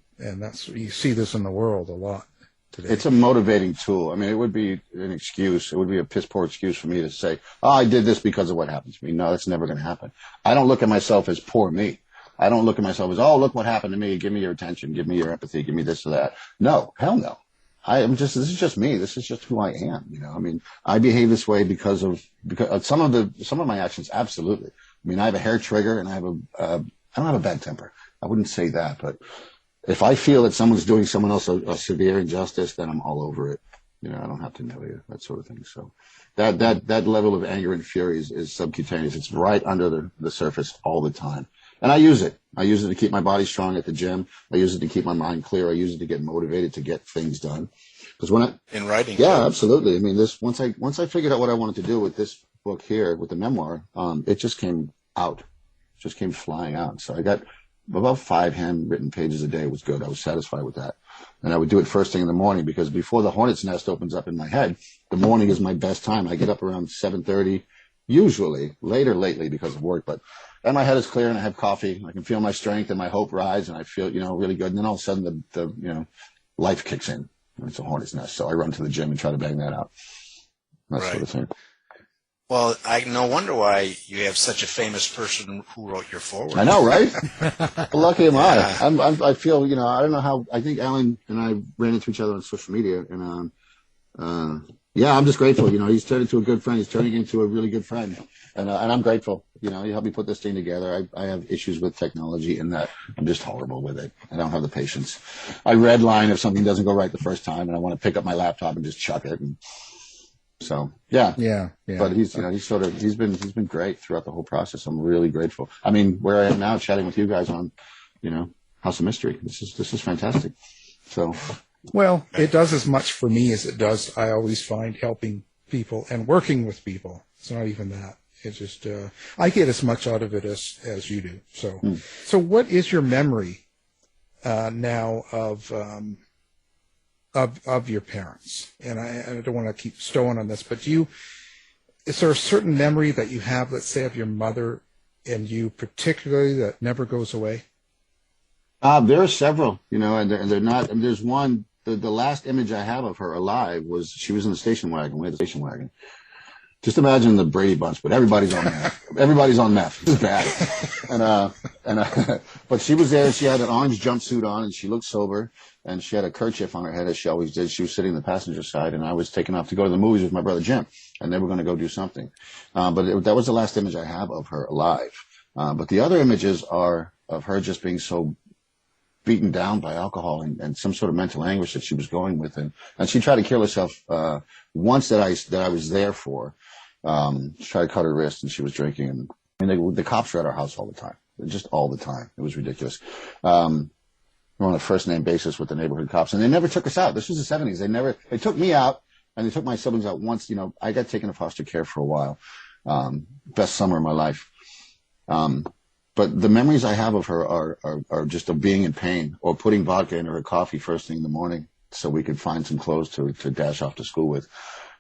you see this in the world a lot today. It's a motivating tool. I mean, it would be an excuse. It would be a piss poor excuse for me to say, oh, I did this because of what happened to me. No, that's never going to happen. I don't look at myself as poor me. I don't look at myself as, oh, look what happened to me. Give me your attention. Give me your empathy. Give me this or that. No, hell no. This is just me. This is just who I am. You know, I mean, I behave this way because of some of my actions. Absolutely. I mean, I have a hair trigger, and I don't have a bad temper. I wouldn't say that, but if I feel that someone's doing someone else a severe injustice, then I'm all over it. You know, I don't have to tell you, that sort of thing. So that level of anger and fury is subcutaneous. It's right under the surface all the time. And I use it. I use it to keep my body strong at the gym. I use it to keep my mind clear. I use it to get motivated to get things done. Because in writing. Yeah, absolutely. I mean, once I figured out what I wanted to do with this book here, with the memoir, it just came out. It just came flying out. So I got about 5 handwritten pages a day. Was good. I was satisfied with that. And I would do it first thing in the morning, because before the hornet's nest opens up in my head, the morning is my best time. I get up around 7:30, usually later lately because of work, and my head is clear, and I have coffee. I can feel my strength and my hope rise, and I feel, you know, really good. And then all of a sudden the you know, life kicks in. It's a hornet's nest. So I run to the gym and try to bang that out. That sort of thing. Well, no wonder why you have such a famous person who wrote your foreword. I know, right? Lucky am I. I feel, you know, I don't know how. I think Alan and I ran into each other on social media, and yeah, I'm just grateful. You know, he's turned into a good friend. He's turning into a really good friend, and I'm grateful. You know, he helped me put this thing together. I have issues with technology in that I'm just horrible with it. I don't have the patience. I redline if something doesn't go right the first time, and I want to pick up my laptop and just chuck it. And so, yeah. But he's been great throughout the whole process. I'm really grateful. I mean, where I am now, chatting with you guys on, you know, House of Mystery. This is fantastic. So. Well, it does as much for me as it does, I always find, helping people and working with people. It's not even that. It's just, I get as much out of it as you do. So what is your memory, now of your parents? And I don't want to keep stowing on this, but is there a certain memory that you have, let's say, of your mother and you particularly, that never goes away? There are several, and they're not. I mean, there's one. The last image I have of her alive was she was in the station wagon. We had a station wagon. Just imagine the Brady Bunch, but everybody's on meth. Everybody's on meth. It's bad. But she was there. She had an orange jumpsuit on, and she looked sober. And she had a kerchief on her head, as she always did. She was sitting in the passenger side, and I was taken off to go to the movies with my brother Jim, and they were going to go do something. That was the last image I have of her alive. But the other images are of her just being so beaten down by alcohol and some sort of mental anguish that she was going with, and she tried to kill herself once that I was there for. She tried to cut her wrist, and she was drinking, and the cops were at our house all the time, just all the time. It was ridiculous. We're on a first name basis with the neighborhood cops, and they never took us out. This was the 70s. They took me out, and they took my siblings out once. I got taken to foster care for a while. Best summer of my life. But the memories I have of her are just of being in pain or putting vodka into her coffee first thing in the morning so we could find some clothes to dash off to school with.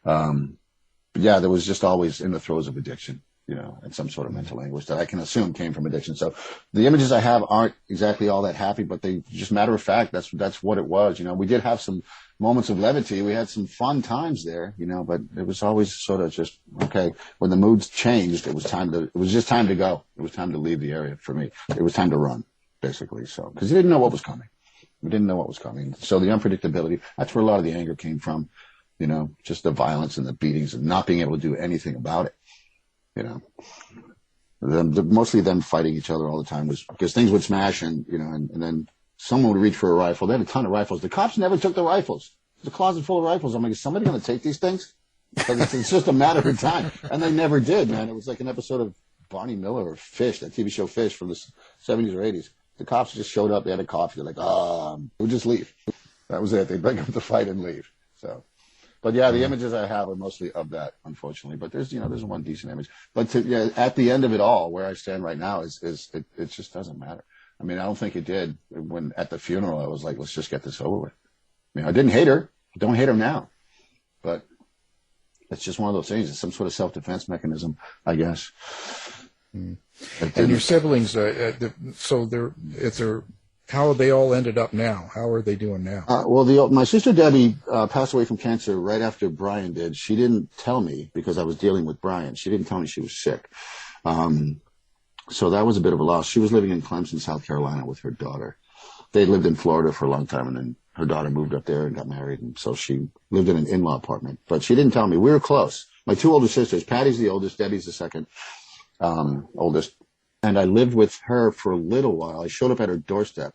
But yeah, there was just always in the throes of addiction, and some sort of mental anguish that I can assume came from addiction. So the images I have aren't exactly all that happy, but they just matter of fact, that's what it was. We did have some moments of levity. We had some fun times there, but it was always sort of just, okay, when the moods changed, it was just time to go. It was time to leave the area for me. It was time to run, basically. So, because you didn't know what was coming. We didn't know what was coming. So the unpredictability, that's where a lot of the anger came from, just the violence and the beatings and not being able to do anything about it. Mostly them fighting each other all the time was because things would smash and then someone would reach for a rifle. They had a ton of rifles. The cops never took the rifles. There's a closet full of rifles. I'm like, is somebody going to take these things? Because it's just a matter of time. And they never did, man. It was like an episode of Barney Miller or Fish, that TV show Fish from the 70s or 80s. The cops just showed up. They had a coffee. They're like, we'll just leave. That was it. They'd break up the fight and leave. So. But yeah, the images I have are mostly of that, unfortunately. But there's one decent image. But at the end of it all, where I stand right now it just doesn't matter. I mean, I don't think it did when at the funeral. I was like, let's just get this over with. I mean, I didn't hate her. I don't hate her now. But it's just one of those things. It's some sort of self-defense mechanism, I guess. And your siblings, how have they all ended up now? How are they doing now? My sister Debbie passed away from cancer right after Brian did. She didn't tell me because I was dealing with Brian. She didn't tell me she was sick. So that was a bit of a loss. She was living in Clemson, South Carolina with her daughter. They lived in Florida for a long time, and then her daughter moved up there and got married, and so she lived in an in-law apartment. But she didn't tell me. We were close. My two older sisters, Patty's the oldest, Debbie's the second oldest. And I lived with her for a little while. I showed up at her doorstep.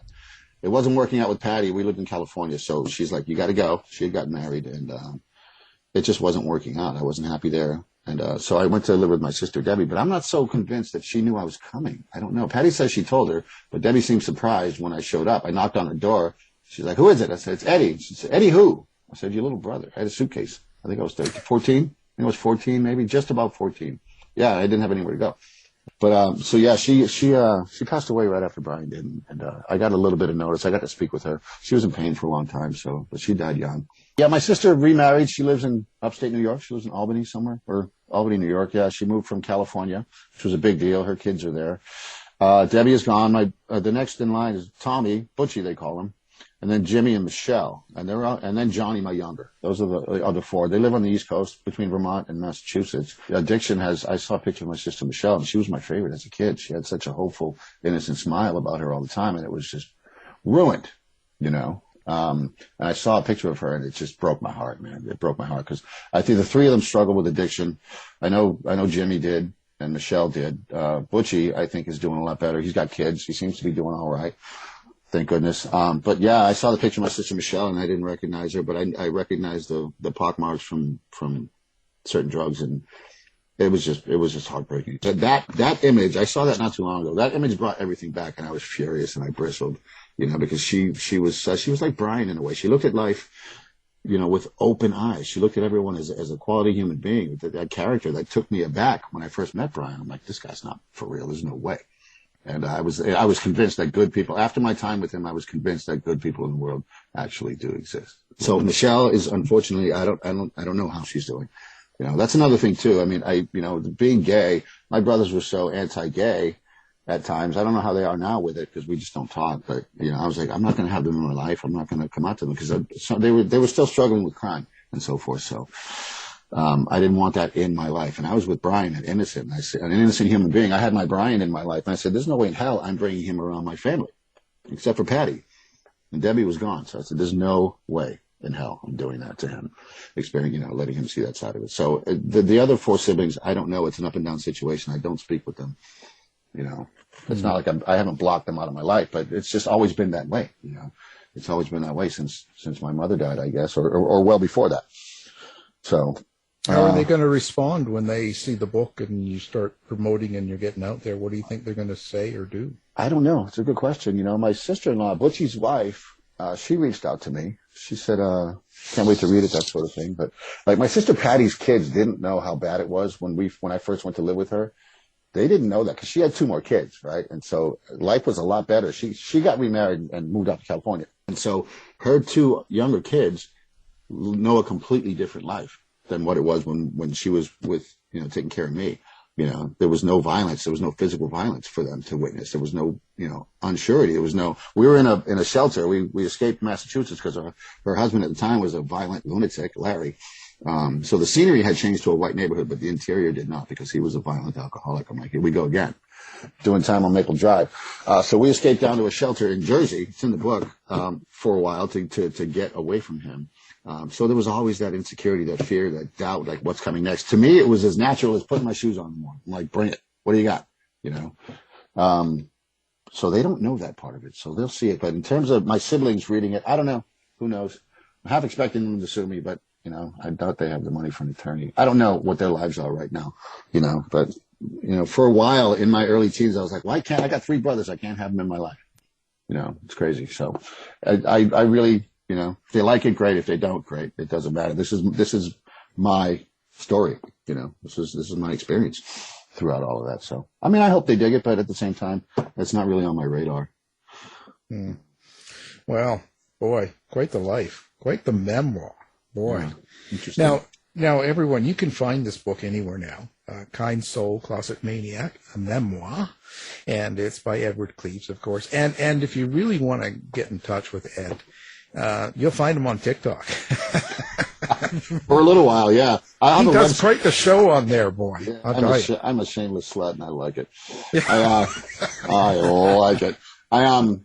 It wasn't working out with Patty. We lived in California, so she's like, you got to go. She had gotten married, and it just wasn't working out. I wasn't happy there. And so I went to live with my sister, Debbie, but I'm not so convinced that she knew I was coming. I don't know. Patty says she told her, but Debbie seemed surprised when I showed up. I knocked on her door. She's like, who is it? I said, it's Eddie. She said, Eddie who? I said, your little brother. I had a suitcase. I think I was 14. I think I was 14, maybe, just about 14. Yeah, I didn't have anywhere to go. But so yeah, she passed away right after Brian did, and I got a little bit of notice. I got to speak with her. She was in pain for a long time, but she died young. Yeah, my sister remarried. She lives in upstate New York. She lives in Albany somewhere, or Albany, New York. Yeah, she moved from California, which was a big deal. Her kids are there. Debbie is gone. The next in line is Tommy, Butchie they call him, and then Jimmy and Michelle, and then Johnny, my younger. Those are the other four. They live on the East Coast between Vermont and Massachusetts. Addiction I saw a picture of my sister Michelle, and she was my favorite as a kid. She had such a hopeful, innocent smile about her all the time, and it was just ruined, And I saw a picture of her, and it just broke my heart, man. It broke my heart because I think the three of them struggled with addiction. I know Jimmy did, and Michelle did. Butchie, I think, is doing a lot better. He's got kids. He seems to be doing all right. Thank goodness. But yeah, I saw the picture of my sister Michelle, and I didn't recognize her, but I recognized the pockmarks from certain drugs, and it was just heartbreaking. That image, I saw that not too long ago. That image brought everything back, and I was furious and I bristled, because she was like Brian in a way. She looked at life, with open eyes. She looked at everyone as a quality human being. That character that took me aback when I first met Brian. I'm like, this guy's not for real. There's no way. And I was convinced that good people, after my time with him, I was convinced that good people in the world actually do exist. So Michelle is, unfortunately, I don't know how she's doing. That's another thing too. I mean, being gay, my brothers were so anti-gay at times. I don't know how they are now with it because we just don't talk. But I was like, I'm not going to have them in my life. I'm not going to come out to them because they were still struggling with crime and so forth. So I didn't want that in my life. And I was with Brian, an innocent human being. I had my Brian in my life, and I said, there's no way in hell I'm bringing him around my family, except for Patty. And Debbie was gone. So I said, there's no way in hell I'm doing that to him, letting him see that side of it. So the other 4 siblings, I don't know. It's an up and down situation. I don't speak with them. It's not like I haven't blocked them out of my life, but it's just always been that way. It's always been that way since my mother died, I guess, or well before that. So how are they going to respond when they see the book and you start promoting and you're getting out there? What do you think they're going to say or do? I don't know. It's a good question. My sister-in-law, Butchie's wife, she reached out to me. She said, can't wait to read it, that sort of thing. But like my sister Patty's kids didn't know how bad it was when I first went to live with her. They didn't know that because she had 2 more kids, right? And so life was a lot better. She got remarried and moved out to California. And so her 2 younger kids know a completely different life than what it was when she was with, taking care of me. There was no violence. There was no physical violence for them to witness. There was no, unsurety. We were in a shelter. We escaped Massachusetts because her husband at the time was a violent lunatic, Larry. So the scenery had changed to a white neighborhood, but the interior did not because he was a violent alcoholic. I'm like, here we go again, doing time on Maple Drive. So we escaped down to a shelter in Jersey. It's in the book, for a while to get away from him. So there was always that insecurity, that fear, that doubt, like what's coming next. To me, it was as natural as putting my shoes on in the morning. I'm like, bring it. What do you got? So they don't know that part of it. So they'll see it. But in terms of my siblings reading it, I don't know. Who knows? I'm half expecting them to sue me, but I doubt they have the money for an attorney. I don't know what their lives are right now, but for a while in my early teens, I was like, why can't I got 3 brothers? I can't have them in my life. It's crazy. So I really, if they like it, great. If they don't, great. It doesn't matter. This is my story. This is my experience throughout all of that. So, I hope they dig it, but at the same time, it's not really on my radar. Well, boy, quite the life, quite the memoir. Boy. Yeah, interesting. Now, everyone, you can find this book anywhere now. Kind Soul Closet Maniac, a memoir, and it's by Edward Cleaves, of course. And if you really want to get in touch with Ed, you'll find him on TikTok. For a little while, yeah. He does quite the show on there, boy. Yeah, I'm a shameless slut, and I like it. I like it. I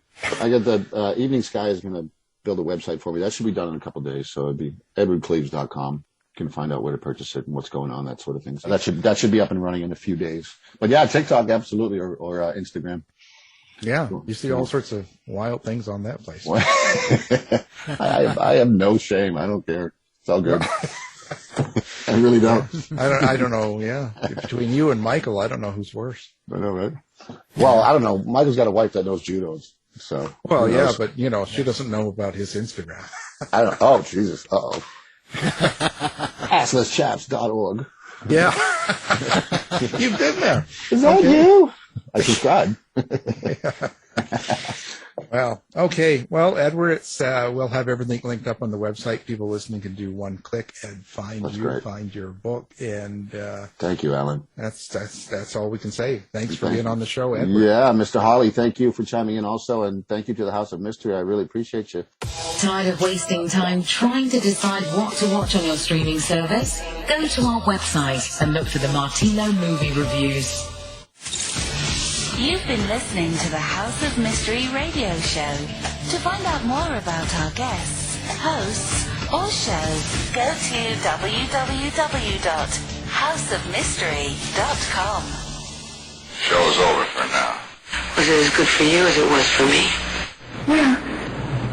get the Evening Sky is going to build a website for me. That should be done in a couple of days. So it'd be edwardcleaves.com. You can find out where to purchase it and what's going on, that sort of thing. So that should be up and running in a few days. But yeah, TikTok, absolutely, or Instagram. Yeah, you see all sorts of wild things on that place. I have no shame. I don't care. It's all good. I really don't. I don't know. Yeah, between you and Michael, I don't know who's worse. I know, right? Well, I don't know. Michael's got a wife that knows judos. So well, yeah, but she doesn't know about his Instagram. I don't. Oh, Jesus. Uh-oh. Asslesschaps.org. Yeah. You've been there. Is that you? I subscribe. Well, okay. Well, Edward, we'll have everything linked up on the website. People listening can do one click and find your book. And thank you, Alan. That's all we can say. Thanks for being on the show, Edward. Yeah, Mr. Holly, thank you for chiming in also, and thank you to the House of Mystery. I really appreciate you. Tired of wasting time trying to decide what to watch on your streaming service? Go to our website and look for the Martino movie reviews. You've been listening to the House of Mystery radio show. To find out more about our guests, hosts, or shows, go to www.houseofmystery.com. Show's over for now. Was it as good for you as it was for me? Well,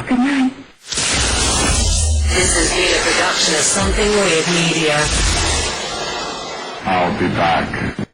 good night. This has been a production of Something Weird Media. I'll be back.